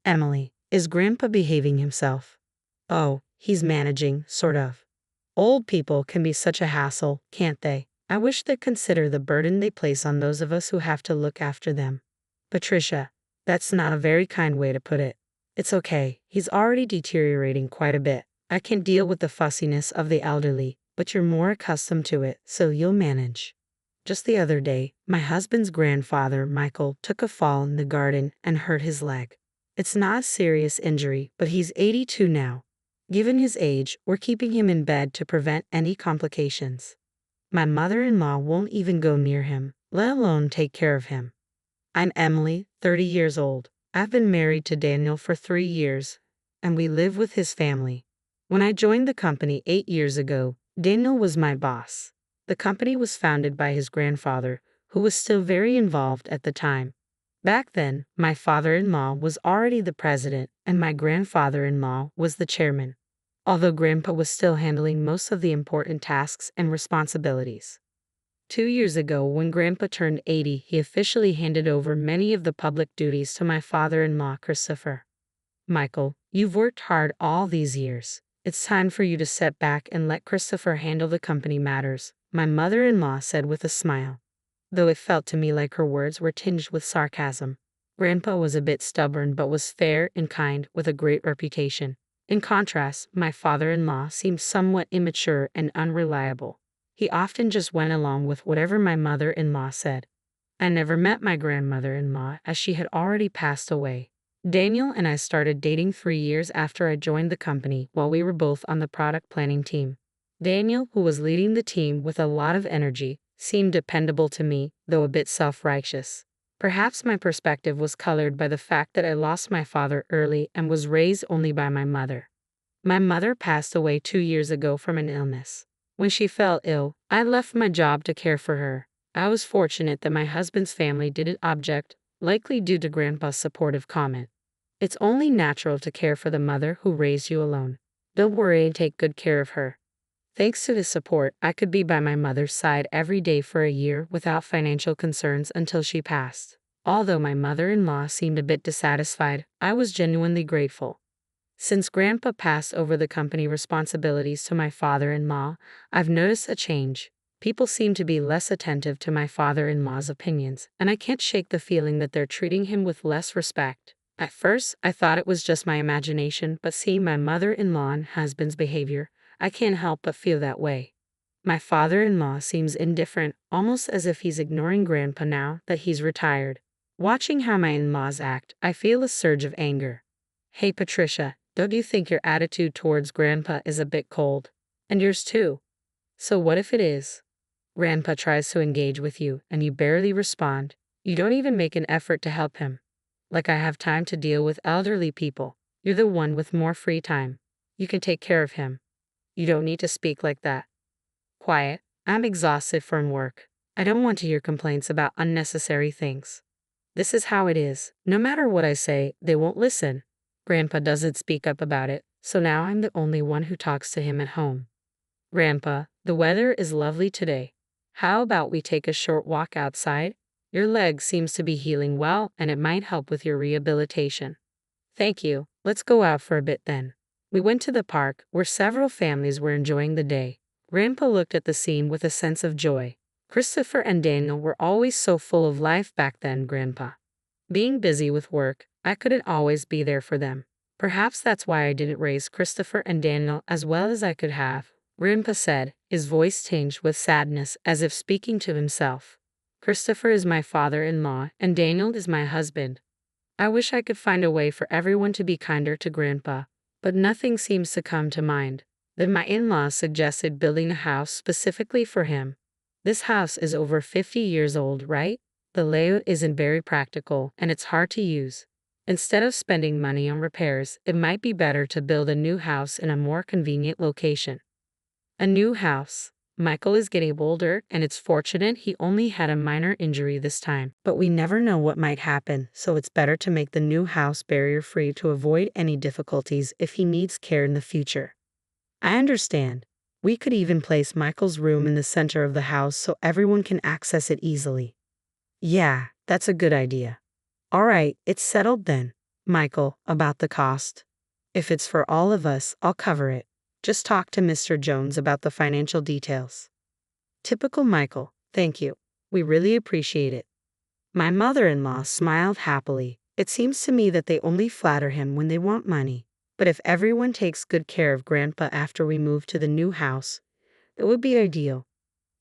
Emily, is Grandpa behaving himself? Oh, he's managing, sort of. Old people can be such a hassle, can't they? I wish they'd consider the burden they place on those of us who have to look after them. Patricia, that's not a very kind way to put it. It's okay, he's already deteriorating quite a bit. I can deal with the fussiness of the elderly, but you're more accustomed to it, so you'll manage. Just the other day, my husband's grandfather, Michael, took a fall in the garden and hurt his leg. It's not a serious injury, but he's 82 now. Given his age, we're keeping him in bed to prevent any complications. My mother-in-law won't even go near him, let alone take care of him. I'm Emily, 30 years old. I've been married to Daniel for 3 years, and we live with his family. When I joined the company 8 years ago, Daniel was my boss. The company was founded by his grandfather, who was still very involved at the time. Back then, my father-in-law was already the president, and my grandfather-in-law was the chairman, although Grandpa was still handling most of the important tasks and responsibilities. 2 years ago, when Grandpa turned 80, he officially handed over many of the public duties to my father-in-law, Christopher. Michael, you've worked hard all these years. It's time for you to step back and let Christopher handle the company matters, my mother-in-law said with a smile, though it felt to me like her words were tinged with sarcasm. Grandpa was a bit stubborn but was fair and kind, with a great reputation. In contrast, my father-in-law seemed somewhat immature and unreliable. He often just went along with whatever my mother-in-law said. I never met my grandmother-in-law, as she had already passed away. Daniel and I started dating 3 years after I joined the company, while we were both on the product planning team. Daniel, who was leading the team with a lot of energy, seemed dependable to me, though a bit self-righteous. Perhaps my perspective was colored by the fact that I lost my father early and was raised only by my mother. My mother passed away 2 years ago from an illness. When she fell ill, I left my job to care for her. I was fortunate that my husband's family didn't object, likely due to Grandpa's supportive comment. It's only natural to care for the mother who raised you alone. Don't worry and take good care of her. Thanks to his support, I could be by my mother's side every day for a year without financial concerns until she passed. Although my mother-in-law seemed a bit dissatisfied, I was genuinely grateful. Since Grandpa passed over the company responsibilities to my father-in-law, I've noticed a change. People seem to be less attentive to my father-in-law's opinions, and I can't shake the feeling that they're treating him with less respect. At first, I thought it was just my imagination, but seeing my mother-in-law and husband's behavior, I can't help but feel that way. My father-in-law seems indifferent, almost as if he's ignoring Grandpa now that he's retired. Watching how my in-laws act, I feel a surge of anger. Hey Patricia, don't you think your attitude towards Grandpa is a bit cold? And yours too. So what if it is? Grandpa tries to engage with you, and you barely respond. You don't even make an effort to help him. Like I have time to deal with elderly people. You're the one with more free time. You can take care of him. You don't need to speak like that. Quiet. I'm exhausted from work. I don't want to hear complaints about unnecessary things. This is how it is. No matter what I say, they won't listen. Grandpa doesn't speak up about it, so now I'm the only one who talks to him at home. Grandpa, the weather is lovely today. How about we take a short walk outside? Your leg seems to be healing well, and it might help with your rehabilitation. Thank you. Let's go out for a bit then. We went to the park, where several families were enjoying the day. Grandpa looked at the scene with a sense of joy. Christopher and Daniel were always so full of life back then, Grandpa. Being busy with work, I couldn't always be there for them. Perhaps that's why I didn't raise Christopher and Daniel as well as I could have, Grandpa said, his voice tinged with sadness as if speaking to himself. Christopher is my father-in-law, and Daniel is my husband. I wish I could find a way for everyone to be kinder to Grandpa, but nothing seems to come to mind. Then my in-laws suggested building a house specifically for him. This house is over 50 years old, right? The layout isn't very practical, and it's hard to use. Instead of spending money on repairs, it might be better to build a new house in a more convenient location. A new house. Michael is getting older, and it's fortunate he only had a minor injury this time. But we never know what might happen, so it's better to make the new house barrier-free to avoid any difficulties if he needs care in the future. I understand. We could even place Michael's room in the center of the house so everyone can access it easily. Yeah, that's a good idea. All right, it's settled then. Michael, about the cost. If it's for all of us, I'll cover it. Just talk to Mr. Jones about the financial details. Typical Michael, thank you. We really appreciate it. My mother-in-law smiled happily. It seems to me that they only flatter him when they want money. But if everyone takes good care of Grandpa after we move to the new house, it would be ideal.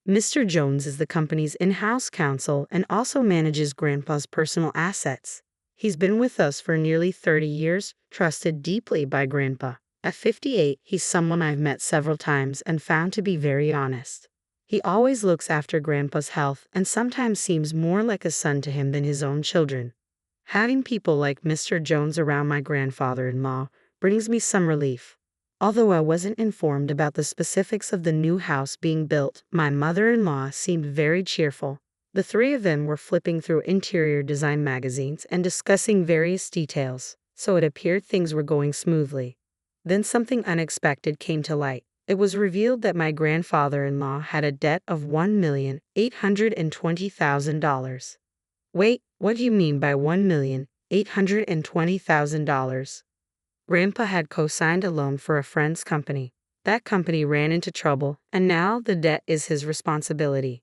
Mr. Jones is the company's in-house counsel and also manages Grandpa's personal assets. He's been with us for nearly 30 years, trusted deeply by Grandpa. At 58, he's someone I've met several times and found to be very honest. He always looks after Grandpa's health and sometimes seems more like a son to him than his own children. Having people like Mr. Jones around my grandfather-in-law brings me some relief. Although I wasn't informed about the specifics of the new house being built, my mother-in-law seemed very cheerful. The three of them were flipping through interior design magazines and discussing various details, so it appeared things were going smoothly. Then something unexpected came to light. It was revealed that my grandfather-in-law had a debt of $1,820,000. Wait, what do you mean by $1,820,000? Grandpa had co-signed a loan for a friend's company. That company ran into trouble, and now the debt is his responsibility.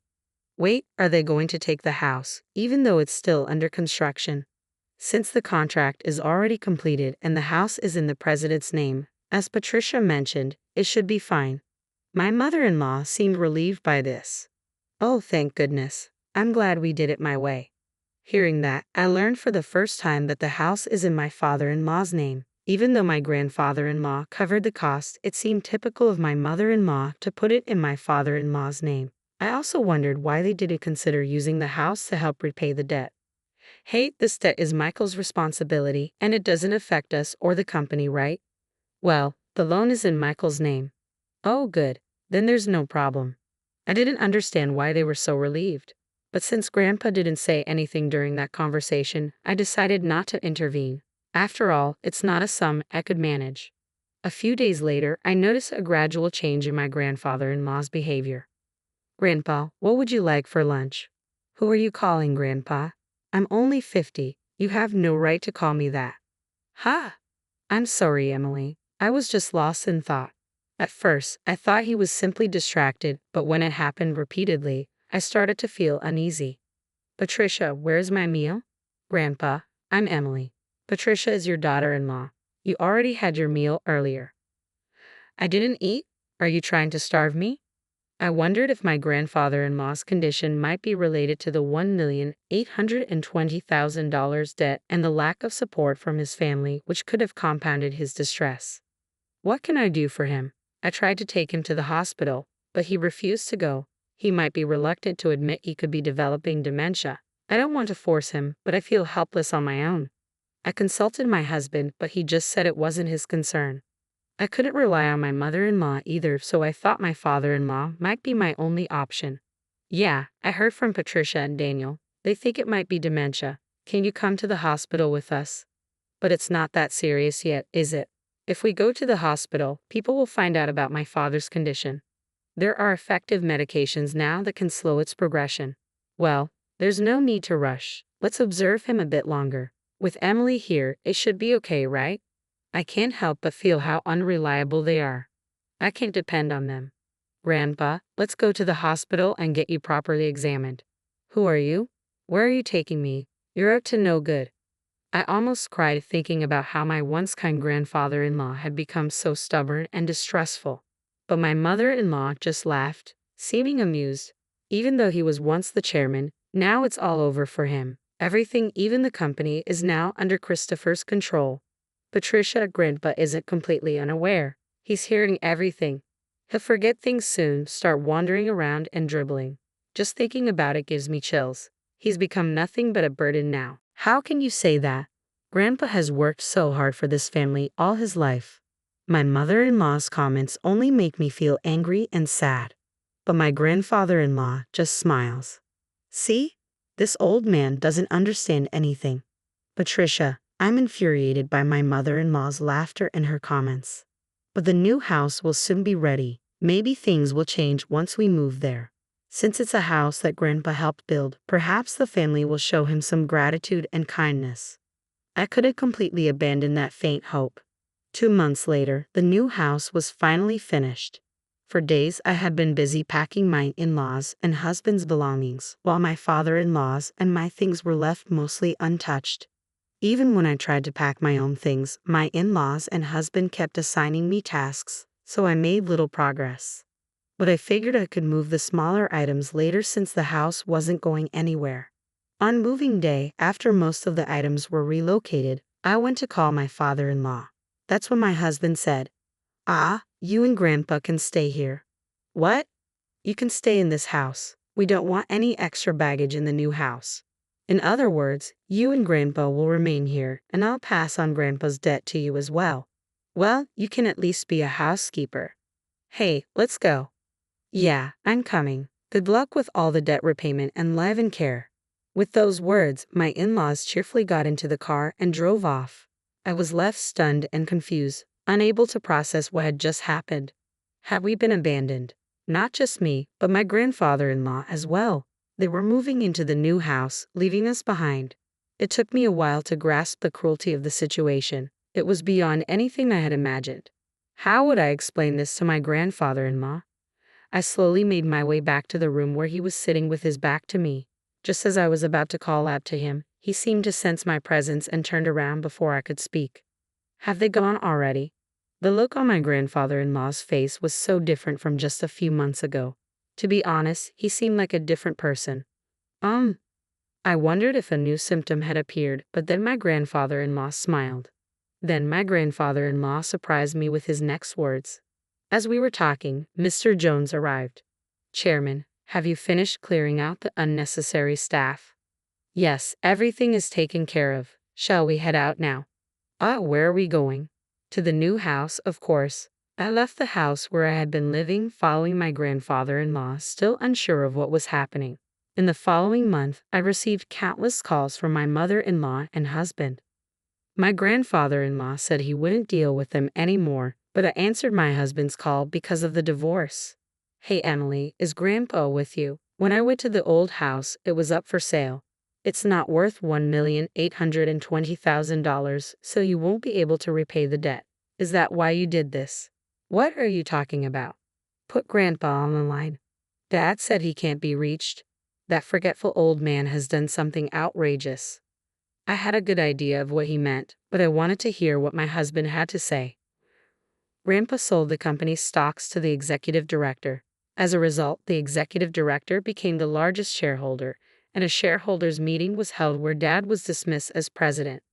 Wait, are they going to take the house, even though it's still under construction? Since the contract is already completed and the house is in the president's name, as Patricia mentioned, it should be fine. My mother-in-law seemed relieved by this. Oh, thank goodness. I'm glad we did it my way. Hearing that, I learned for the first time that the house is in my father-in-law's name. Even though my grandfather-in-law covered the cost, it seemed typical of my mother-in-law to put it in my father-in-law's name. I also wondered why they didn't consider using the house to help repay the debt. Hey, this debt is Michael's responsibility, and it doesn't affect us or the company, right? Well, the loan is in Michael's name. Oh, good. Then there's no problem. I didn't understand why they were so relieved. But since Grandpa didn't say anything during that conversation, I decided not to intervene. After all, it's not a sum I could manage. A few days later, I noticed a gradual change in my grandfather-in-law's behavior. Grandpa, what would you like for lunch? Who are you calling Grandpa? I'm only 50. You have no right to call me that. Ha! I'm sorry, Emily. I was just lost in thought. At first, I thought he was simply distracted, but when it happened repeatedly, I started to feel uneasy. Patricia, where's my meal? Grandpa, I'm Emily. Patricia is your daughter-in-law. You already had your meal earlier. I didn't eat? Are you trying to starve me? I wondered if my grandfather-in-law's condition might be related to the $1,820,000 debt and the lack of support from his family, which could have compounded his distress. What can I do for him? I tried to take him to the hospital, but he refused to go. He might be reluctant to admit he could be developing dementia. I don't want to force him, but I feel helpless on my own. I consulted my husband, but he just said it wasn't his concern. I couldn't rely on my mother-in-law either, so I thought my father-in-law might be my only option. Yeah, I heard from Patricia and Daniel. They think it might be dementia. Can you come to the hospital with us? But it's not that serious yet, is it? If we go to the hospital, people will find out about my father's condition. There are effective medications now that can slow its progression. Well, there's no need to rush. Let's observe him a bit longer. With Emily here, it should be okay, right? I can't help but feel how unreliable they are. I can't depend on them. Grandpa, let's go to the hospital and get you properly examined. Who are you? Where are you taking me? You're up to no good. I almost cried thinking about how my once kind grandfather-in-law had become so stubborn and distrustful. But my mother-in-law just laughed, seeming amused. Even though he was once the chairman, now it's all over for him. Everything, even the company, is now under Christopher's control. Patricia, Grandpa isn't completely unaware. He's hearing everything. He'll forget things soon, start wandering around and dribbling. Just thinking about it gives me chills. He's become nothing but a burden now. How can you say that? Grandpa has worked so hard for this family all his life. My mother-in-law's comments only make me feel angry and sad. But my grandfather-in-law just smiles. See? This old man doesn't understand anything. Patricia, I'm infuriated by my mother-in-law's laughter and her comments. But the new house will soon be ready. Maybe things will change once we move there. Since it's a house that Grandpa helped build, perhaps the family will show him some gratitude and kindness. I could have completely abandoned that faint hope. 2 months later, the new house was finally finished. For days, I had been busy packing my in-laws' and husband's belongings, while my father-in-law's and my things were left mostly untouched. Even when I tried to pack my own things, my in-laws and husband kept assigning me tasks, so I made little progress. But I figured I could move the smaller items later since the house wasn't going anywhere. On moving day, after most of the items were relocated, I went to call my father-in-law. That's when my husband said, "Ah, you and Grandpa can stay here." "What?" "You can stay in this house. We don't want any extra baggage in the new house." In other words, you and Grandpa will remain here, and I'll pass on Grandpa's debt to you as well. Well, you can at least be a housekeeper. Hey, let's go. Yeah, I'm coming. Good luck with all the debt repayment and live in care. With those words, my in-laws cheerfully got into the car and drove off. I was left stunned and confused, unable to process what had just happened. Had we been abandoned? Not just me, but my grandfather-in-law as well. They were moving into the new house, leaving us behind. It took me a while to grasp the cruelty of the situation. It was beyond anything I had imagined. How would I explain this to my grandfather-in-law? I slowly made my way back to the room where he was sitting with his back to me. Just as I was about to call out to him, he seemed to sense my presence and turned around before I could speak. "Have they gone already?" The look on my grandfather-in-law's face was so different from just a few months ago. To be honest, he seemed like a different person. I wondered if a new symptom had appeared, but then my grandfather-in-law smiled. Then my grandfather-in-law surprised me with his next words. As we were talking, Mr. Jones arrived. "Chairman, have you finished clearing out the unnecessary staff?" "Yes, everything is taken care of. Shall we head out now?" Where are we going?" "To the new house, of course." I left the house where I had been living, following my grandfather-in-law, still unsure of what was happening. In the following month, I received countless calls from my mother-in-law and husband. My grandfather-in-law said he wouldn't deal with them anymore, but I answered my husband's call because of the divorce. "Hey Emily, is Grandpa with you? When I went to the old house, it was up for sale. It's not worth $1,820,000, so you won't be able to repay the debt. Is that why you did this?" "What are you talking about?" "Put Grandpa on the line. Dad said he can't be reached. That forgetful old man has done something outrageous." I had a good idea of what he meant, but I wanted to hear what my husband had to say. Grandpa sold the company's stocks to the executive director. As a result, the executive director became the largest shareholder, and a shareholders' meeting was held where Dad was dismissed as president.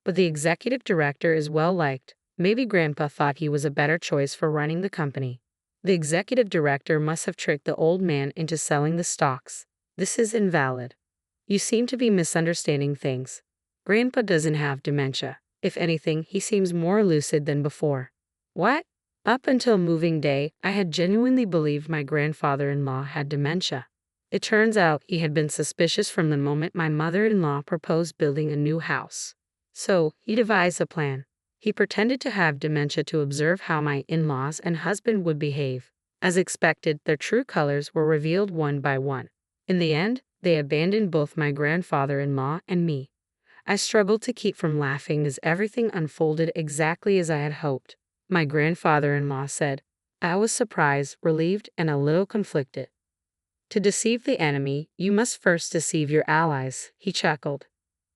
But the executive director is well liked. Maybe Grandpa thought he was a better choice for running the company. The executive director must have tricked the old man into selling the stocks. This is invalid. You seem to be misunderstanding things. Grandpa doesn't have dementia. If anything, he seems more lucid than before. What? Up until moving day, I had genuinely believed my grandfather-in-law had dementia. It turns out he had been suspicious from the moment my mother-in-law proposed building a new house. So, he devised a plan. He pretended to have dementia to observe how my in-laws and husband would behave. As expected, their true colors were revealed one by one. In the end, they abandoned both my grandfather-in-law and me. I struggled to keep from laughing as everything unfolded exactly as I had hoped. My grandfather-in-law said. I was surprised, relieved, and a little conflicted. "To deceive the enemy, you must first deceive your allies," he chuckled.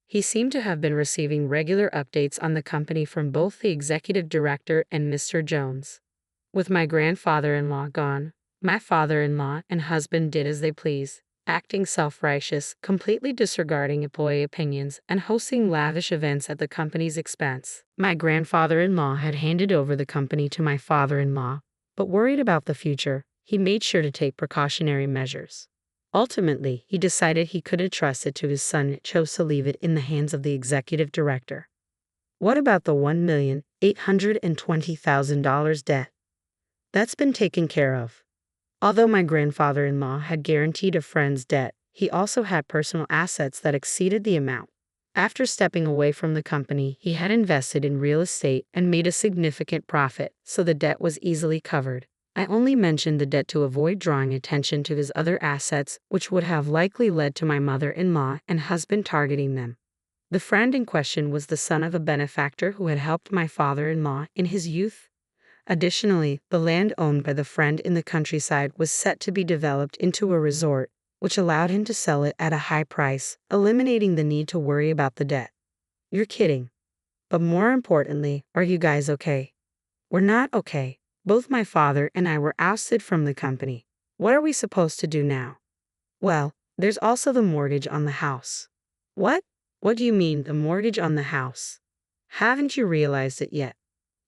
He seemed to have been receiving regular updates on the company from both the executive director and Mr. Jones. With my grandfather-in-law gone, my father-in-law and husband did as they pleased, acting self-righteous, completely disregarding employee opinions, and hosting lavish events at the company's expense. My grandfather-in-law had handed over the company to my father-in-law, but worried about the future, he made sure to take precautionary measures. Ultimately, he decided he couldn't trust it to his son and chose to leave it in the hands of the executive director. What about the $1,820,000 debt? That's been taken care of. Although my grandfather-in-law had guaranteed a friend's debt, he also had personal assets that exceeded the amount. After stepping away from the company, he had invested in real estate and made a significant profit, so the debt was easily covered. I only mentioned the debt to avoid drawing attention to his other assets, which would have likely led to my mother-in-law and husband targeting them. The friend in question was the son of a benefactor who had helped my father-in-law in his youth. Additionally, the land owned by the friend in the countryside was set to be developed into a resort, which allowed him to sell it at a high price, eliminating the need to worry about the debt. You're kidding. But more importantly, are you guys okay? We're not okay. Both my father and I were ousted from the company. What are we supposed to do now? Well, there's also the mortgage on the house. What? What do you mean, the mortgage on the house? Haven't you realized it yet?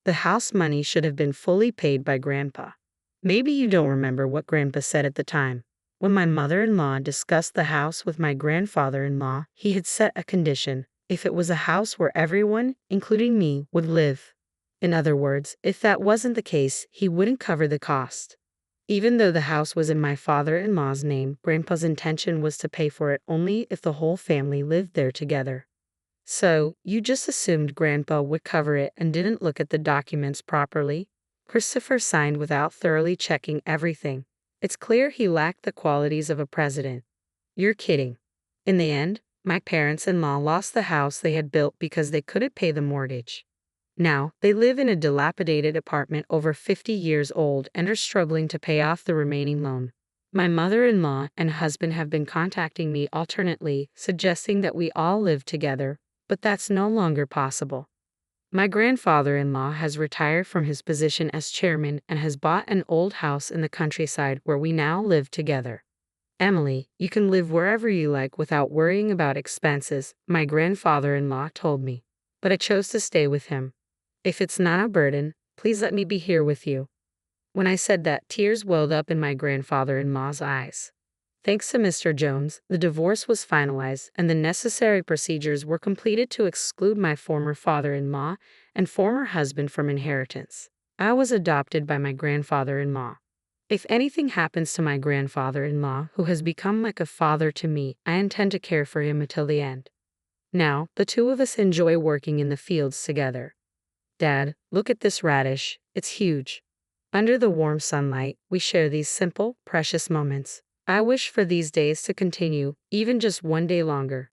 The house money should have been fully paid by Grandpa. Maybe you don't remember what Grandpa said at the time. When my mother-in-law discussed the house with my grandfather-in-law, he had set a condition: if it was a house where everyone, including me, would live. In other words, if that wasn't the case, he wouldn't cover the cost. Even though the house was in my father-in-law's name, Grandpa's intention was to pay for it only if the whole family lived there together. So, you just assumed Grandpa would cover it and didn't look at the documents properly? Christopher signed without thoroughly checking everything. It's clear he lacked the qualities of a president. You're kidding. In the end, my parents-in-law lost the house they had built because they couldn't pay the mortgage. Now, they live in a dilapidated apartment over 50 years old and are struggling to pay off the remaining loan. My mother-in-law and husband have been contacting me alternately, suggesting that we all live together, but that's no longer possible. My grandfather-in-law has retired from his position as chairman and has bought an old house in the countryside where we now live together. Emily, you can live wherever you like without worrying about expenses, my grandfather-in-law told me. But I chose to stay with him. If it's not a burden, please let me be here with you. When I said that, tears welled up in my grandfather-in-law's eyes. Thanks to Mr. Jones, the divorce was finalized and the necessary procedures were completed to exclude my former father-in-law and former husband from inheritance. I was adopted by my grandfather-in-law. If anything happens to my grandfather-in-law, who has become like a father to me, I intend to care for him until the end. Now, the two of us enjoy working in the fields together. Dad, look at this radish. It's huge. Under the warm sunlight, we share these simple, precious moments. I wish for these days to continue, even just one day longer.